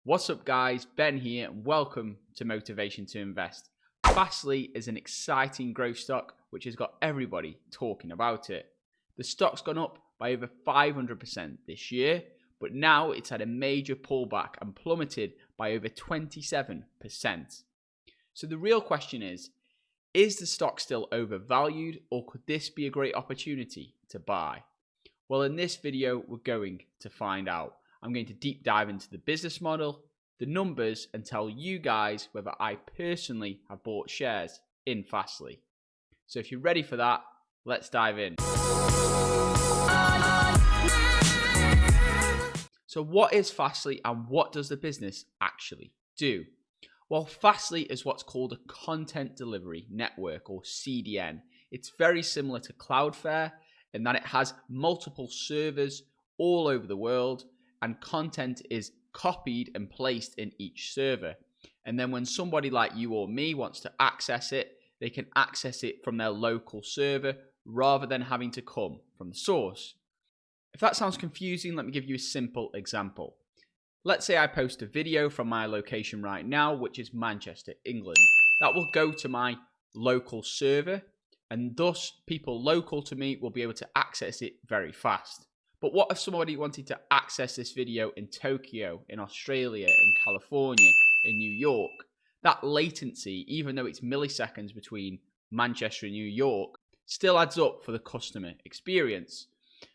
What's up guys, Ben here and welcome to Motivation to Invest. Fastly is an exciting growth stock which has got everybody talking about it. The stock's gone up by over 500% this year, but now it's had a major pullback and plummeted by over 27%. So the real question is the stock still overvalued or could this be a great opportunity to buy? Well, in this video we're going to find out. I'm going to deep dive into the business model, the numbers, and tell you guys whether I personally have bought shares in Fastly. So if you're ready for that, let's dive in. So what is Fastly and what does the business actually do? Well, Fastly is what's called a content delivery network, or CDN. It's very similar to Cloudflare in that it has multiple servers all over the world, and content is copied and placed in each server. And then when somebody like you or me wants to access it, they can access it from their local server rather than having to come from the source. If that sounds confusing, let me give you a simple example. Let's say I post a video from my location right now, which is Manchester, England. That will go to my local server, and thus people local to me will be able to access it very fast. But what if somebody wanted to access this video in Tokyo, in Australia, in California, in New York? That latency, even though it's milliseconds between Manchester and New York, still adds up for the customer experience.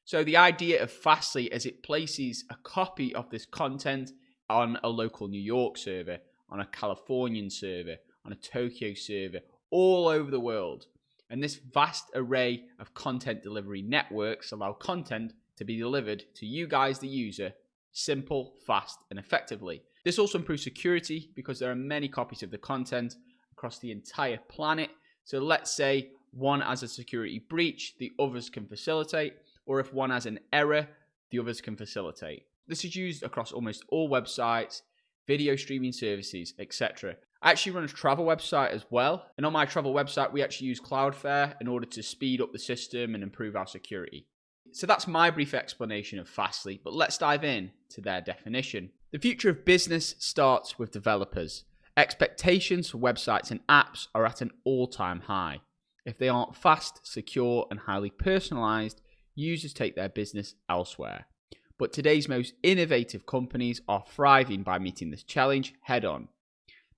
So the idea of Fastly is it places a copy of this content on a local New York server, on a Californian server, on a Tokyo server, all over the world. And this vast array of content delivery networks allow content to be delivered to you guys, the user, simple, fast, and effectively. This also improves security because there are many copies of the content across the entire planet. So let's say one has a security breach, the others can facilitate, or if one has an error, the others can facilitate. This is used across almost all websites, video streaming services, etc. I actually run a travel website as well, and on my travel website we actually use Cloudflare in order to speed up the system and improve our security. So that's my brief explanation of Fastly, but let's dive in to their definition. The future of business starts with developers. Expectations for websites and apps are at an all-time high. If they aren't fast, secure, and highly personalized, users take their business elsewhere. But today's most innovative companies are thriving by meeting this challenge head-on.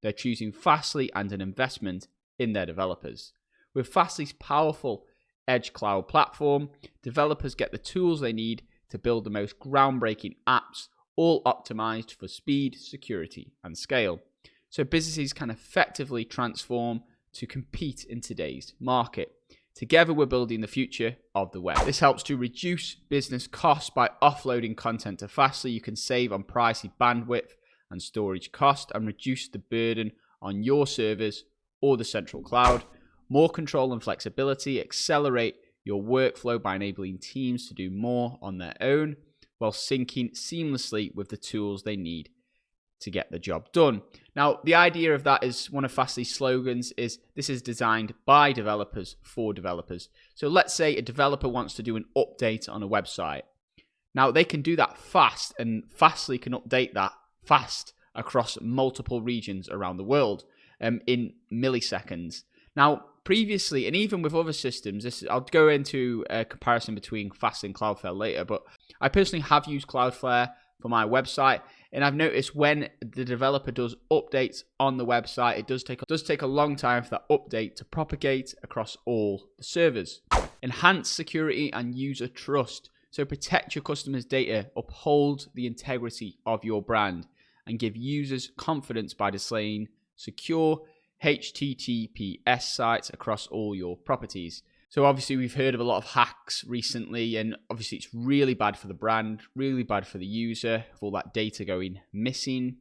They're choosing Fastly and an investment in their developers. With Fastly's powerful Edge Cloud platform, developers get the tools they need to build the most groundbreaking apps, all optimized for speed, security, and scale. So businesses can effectively transform to compete in today's market. Together, we're building the future of the web. This helps to reduce business costs by offloading content to Fastly. You can save on pricey bandwidth and storage cost and reduce the burden on your servers or the central cloud. More control and flexibility accelerate your workflow by enabling teams to do more on their own while syncing seamlessly with the tools they need to get the job done. Now, the idea of that is one of Fastly's slogans is this is designed by developers for developers. So let's say a developer wants to do an update on a website. Now, they can do that fast, and Fastly can update that fast across multiple regions around the world in milliseconds. Now, previously, and even with other systems, I'll go into a comparison between Fastly and Cloudflare later, but I personally have used Cloudflare for my website, and I've noticed when the developer does updates on the website, it does take a long time for that update to propagate across all the servers. Enhance security and user trust. So protect your customers' data, uphold the integrity of your brand, and give users confidence by displaying secure HTTPS sites across all your properties. So obviously we've heard of a lot of hacks recently, and obviously it's really bad for the brand, really bad for the user, with all that data going missing.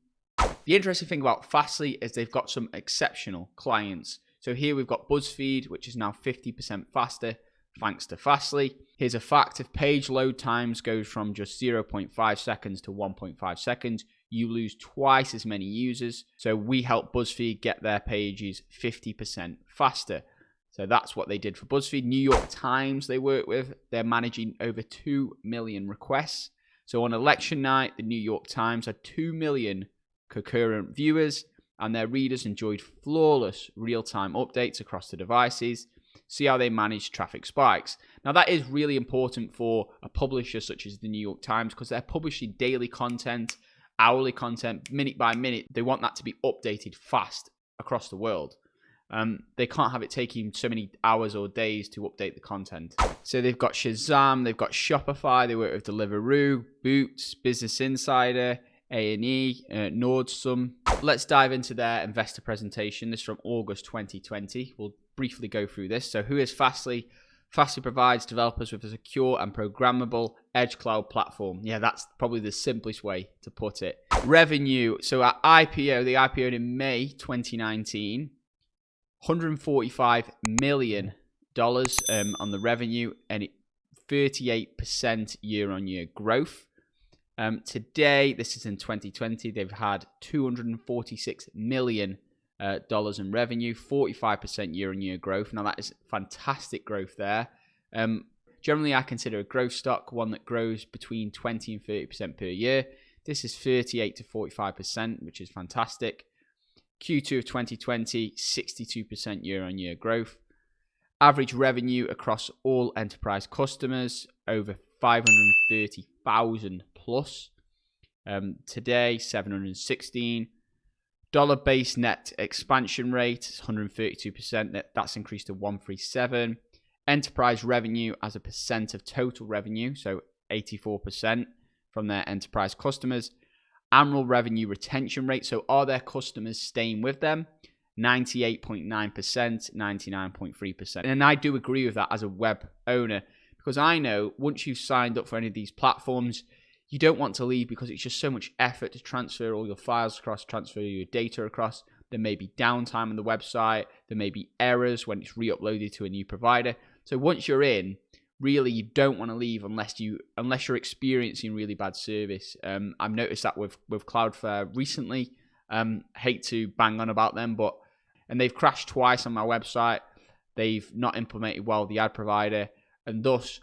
The interesting thing about Fastly is they've got some exceptional clients. So here we've got BuzzFeed, which is now 50% faster thanks to Fastly. Here's a fact: if page load times go from just 0.5 seconds to 1.5 seconds, you lose twice as many users. So we help BuzzFeed get their pages 50% faster. So that's what they did for BuzzFeed. New York Times they work with, they're managing over 2 million requests. So on election night, the New York Times had 2 million concurrent viewers, and their readers enjoyed flawless real-time updates across the devices. See how they manage traffic spikes. Now, that is really important for a publisher such as the New York Times, because they're publishing daily content, hourly content, minute by minute. They want that to be updated fast across the world. They can't have it taking so many hours or days to update the content. So they've got Shazam, they've got Shopify, they work with Deliveroo, Boots, Business Insider, A&E, Nordstrom. Let's dive into their investor presentation. This is from August 2020. We'll briefly go through this. So who is Fastly? Fastly provides developers with a secure and programmable edge cloud platform. Yeah, that's probably the simplest way to put it. Revenue. So at IPO, they IPO'd in May 2019. $145 million on the revenue, and 38% year-on-year growth. Today, this is in 2020, they've had $246 million in revenue, 45% year-on-year growth. Now, that is fantastic growth there. Generally, I consider a growth stock one that grows between 20 and 30% per year. This is 38 to 45%, which is fantastic. Q2 of 2020, 62% year-on-year growth. Average revenue across all enterprise customers, over 530,000 plus. Today, 716. Dollar-based net expansion rate, 132%. That's increased to 137. Enterprise revenue as a percent of total revenue, so 84% from their enterprise customers. Annual revenue retention rate, so are their customers staying with them? 98.9%, 99.3%. And I do agree with that as a web owner, because I know once you've signed up for any of these platforms, you don't want to leave because it's just so much effort to transfer all your files across, transfer your data across. There may be downtime on the website. There may be errors when it's re-uploaded to a new provider. So once you're in, really, you don't want to leave unless you're experiencing really bad service. I've noticed that with Cloudflare recently. Hate to bang on about them, and they've crashed twice on my website. They've not implemented well the ad provider, and thus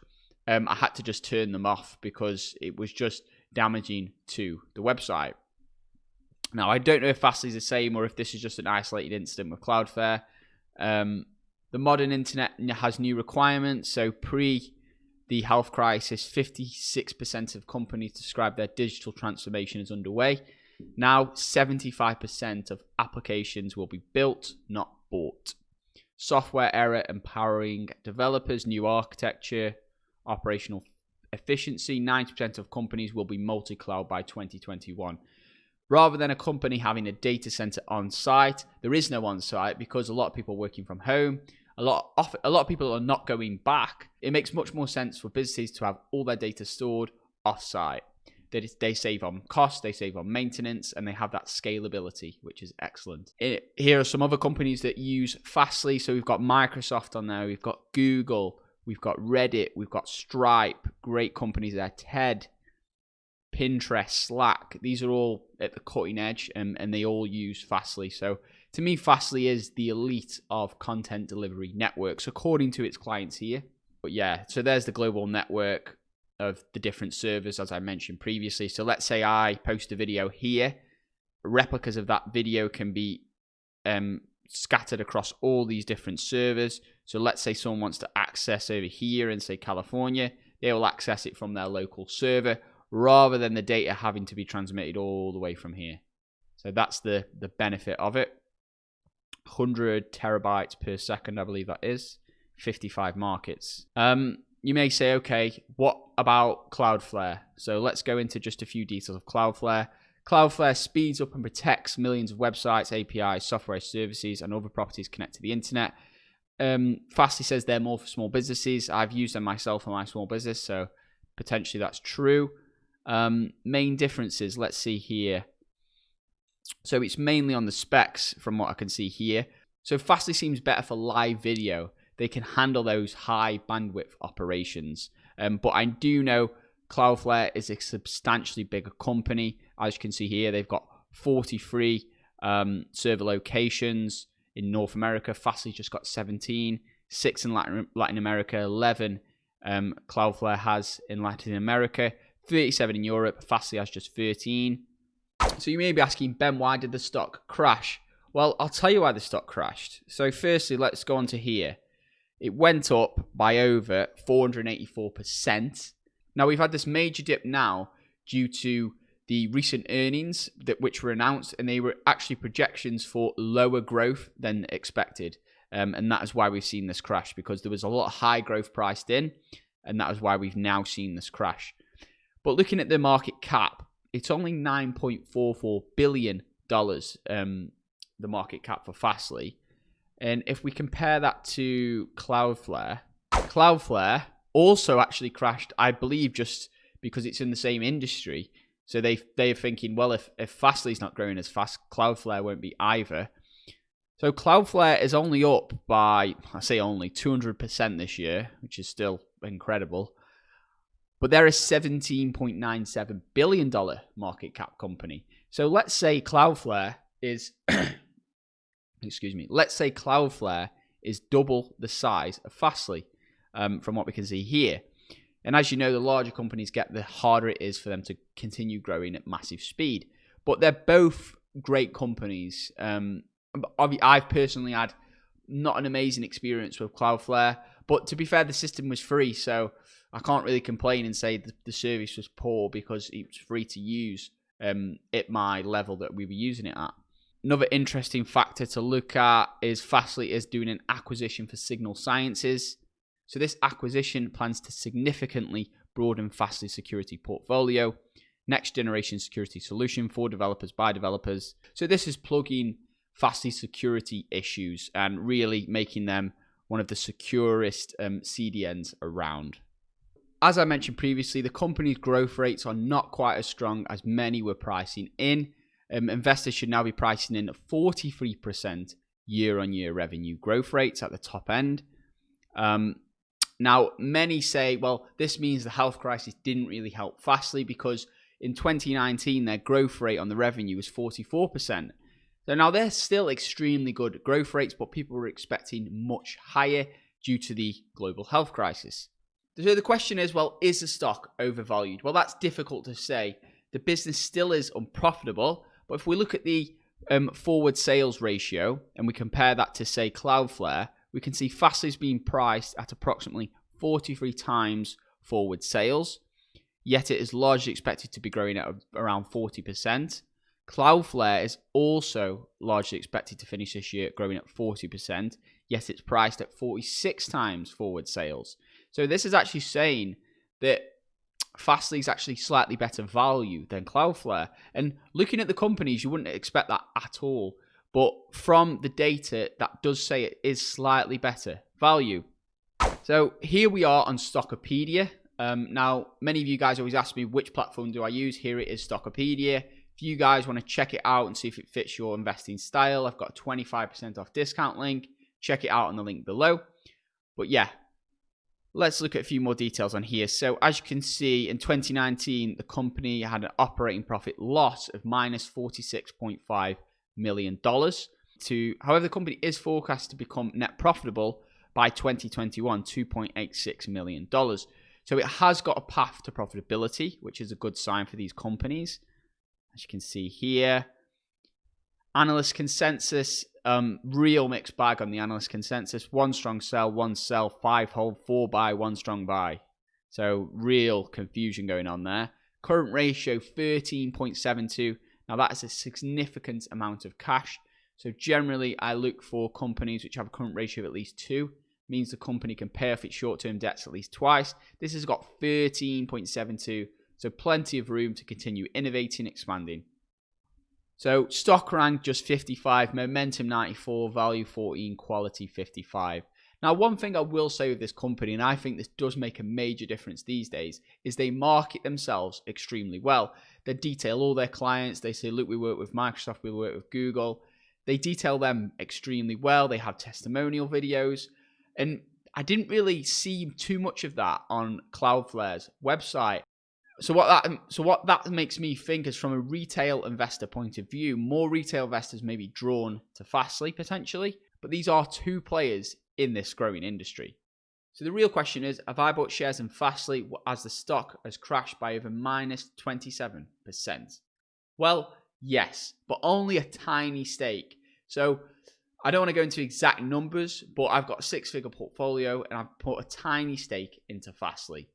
I had to just turn them off because it was just damaging to the website. Now, I don't know if Fastly's the same or if this is just an isolated incident with Cloudflare. The modern internet has new requirements. So pre the health crisis, 56% of companies describe their digital transformation as underway. Now, 75% of applications will be built, not bought. Software error empowering developers, new architecture, operational efficiency. 90% of companies will be multi-cloud by 2021. Rather than a company having a data center on site, there is no on site because a lot of people are working from home. A lot of people are not going back. It makes much more sense for businesses to have all their data stored off-site. They save on cost, they save on maintenance, and they have that scalability, which is excellent. Here are some other companies that use Fastly. So we've got Microsoft on there, we've got Google, we've got Reddit, we've got Stripe, great companies there, TED, Pinterest, Slack. These are all at the cutting edge, and they all use Fastly. So to me, Fastly is the elite of content delivery networks, according to its clients here. But yeah, so there's the global network of the different servers, as I mentioned previously. So let's say I post a video here. Replicas of that video can be scattered across all these different servers. So let's say someone wants to access over here in, say, California. They will access it from their local server rather than the data having to be transmitted all the way from here. So that's the benefit of it. 100 terabytes per second, I believe that is. 55 markets. You may say, okay, what about Cloudflare? So let's go into just a few details of Cloudflare. Cloudflare speeds up and protects millions of websites, APIs, software services, and other properties connected to the internet. Fastly says they're more for small businesses. I've used them myself in my small business, so potentially that's true. Main differences, let's see here. So it's mainly on the specs from what I can see here. So Fastly seems better for live video. They can handle those high bandwidth operations. But I do know Cloudflare is a substantially bigger company. As you can see here, they've got 43 server locations in North America. Fastly just got 17, 6 in Latin America, 11 Cloudflare has in Latin America, 37 in Europe. Fastly has just 13. So you may be asking, Ben, why did the stock crash? Well, I'll tell you why the stock crashed. So firstly, let's go on to here. It went up by over 484%. Now, we've had this major dip now due to the recent earnings which were announced, and they were actually projections for lower growth than expected. And that is why we've seen this crash, because there was a lot of high growth priced in, and that is why we've now seen this crash. But looking at the market cap, it's only $9.44 billion, the market cap for Fastly. And if we compare that to Cloudflare also actually crashed, I believe, just because it's in the same industry. So they're thinking, well, if Fastly's not growing as fast, Cloudflare won't be either. So Cloudflare is only up by, I say only, 200% this year, which is still incredible. But they're a $17.97 billion market cap company. So let's say Cloudflare is, let's say Cloudflare is double the size of Fastly, from what we can see here. And as you know, the larger companies get, the harder it is for them to continue growing at massive speed. But they're both great companies. I've personally had not an amazing experience with Cloudflare, but to be fair, the system was free, so I can't really complain and say the service was poor because it was free to use at my level that we were using it at. Another interesting factor to look at is Fastly is doing an acquisition for Signal Sciences. So this acquisition plans to significantly broaden Fastly's security portfolio, next generation security solution for developers by developers. So this is plugging Fastly's security issues and really making them one of the securest CDNs around. As I mentioned previously, the company's growth rates are not quite as strong as many were pricing in. Investors should now be pricing in 43% year-on-year revenue growth rates at the top end. Now, many say, well, this means the health crisis didn't really help Fastly because in 2019, their growth rate on the revenue was 44%. So now they're still extremely good growth rates, but people were expecting much higher due to the global health crisis. So the question is, well, is the stock overvalued? Well, that's difficult to say. The business still is unprofitable, but if we look at the forward sales ratio and we compare that to, say, Cloudflare, we can see Fastly's being priced at approximately 43 times forward sales, yet it is largely expected to be growing at around 40%. Cloudflare is also largely expected to finish this year growing at 40%, yet it's priced at 46 times forward sales. So this is actually saying that Fastly is actually slightly better value than Cloudflare. And looking at the companies, you wouldn't expect that at all. But from the data, that does say it is slightly better value. So here we are on Stockopedia. Now, many of you guys always ask me, which platform do I use? Here it is, Stockopedia. If you guys want to check it out and see if it fits your investing style, I've got a 25% off discount link. Check it out on the link below. But yeah, let's look at a few more details on here. So as you can see, in 2019, the company had an operating profit loss of minus $46.5 million. However, the company is forecast to become net profitable by 2021, $2.86 million. So it has got a path to profitability, which is a good sign for these companies. As you can see here, analyst consensus, real mixed bag on the analyst consensus. One strong sell, one sell, 5 hold, 4 buy, 1 strong buy. So real confusion going on there. Current ratio 13.72. Now that is a significant amount of cash. So generally I look for companies which have a current ratio of at least 2. Means the company can pay off its short-term debts at least twice. This has got 13.72. So plenty of room to continue innovating, expanding. So stock rank just 55, momentum 94, value 14, quality 55. Now, one thing I will say with this company, and I think this does make a major difference these days, is they market themselves extremely well. They detail all their clients. They say, look, we work with Microsoft, we work with Google. They detail them extremely well. They have testimonial videos. And I didn't really see too much of that on Cloudflare's website. So what that makes me think is, from a retail investor point of view, more retail investors may be drawn to Fastly potentially, but these are two players in this growing industry. So the real question is, have I bought shares in Fastly as the stock has crashed by over minus 27%? Well, Yes, but only a tiny stake. So I don't want to go into exact numbers, but I've got a 6-figure portfolio and I've put a tiny stake into Fastly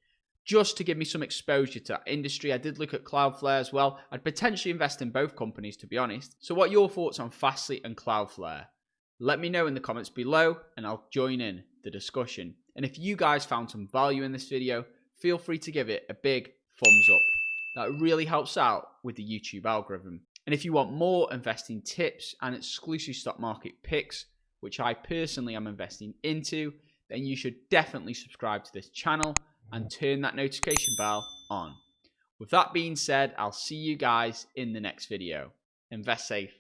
just to give me some exposure to that industry. I did look at Cloudflare as well. I'd potentially invest in both companies, to be honest. So what are your thoughts on Fastly and Cloudflare? Let me know in the comments below and I'll join in the discussion. And if you guys found some value in this video, feel free to give it a big thumbs up. That really helps out with the YouTube algorithm. And if you want more investing tips and exclusive stock market picks, which I personally am investing into, then you should definitely subscribe to this channel and turn that notification bell on. With that being said, I'll see you guys in the next video. Invest safe.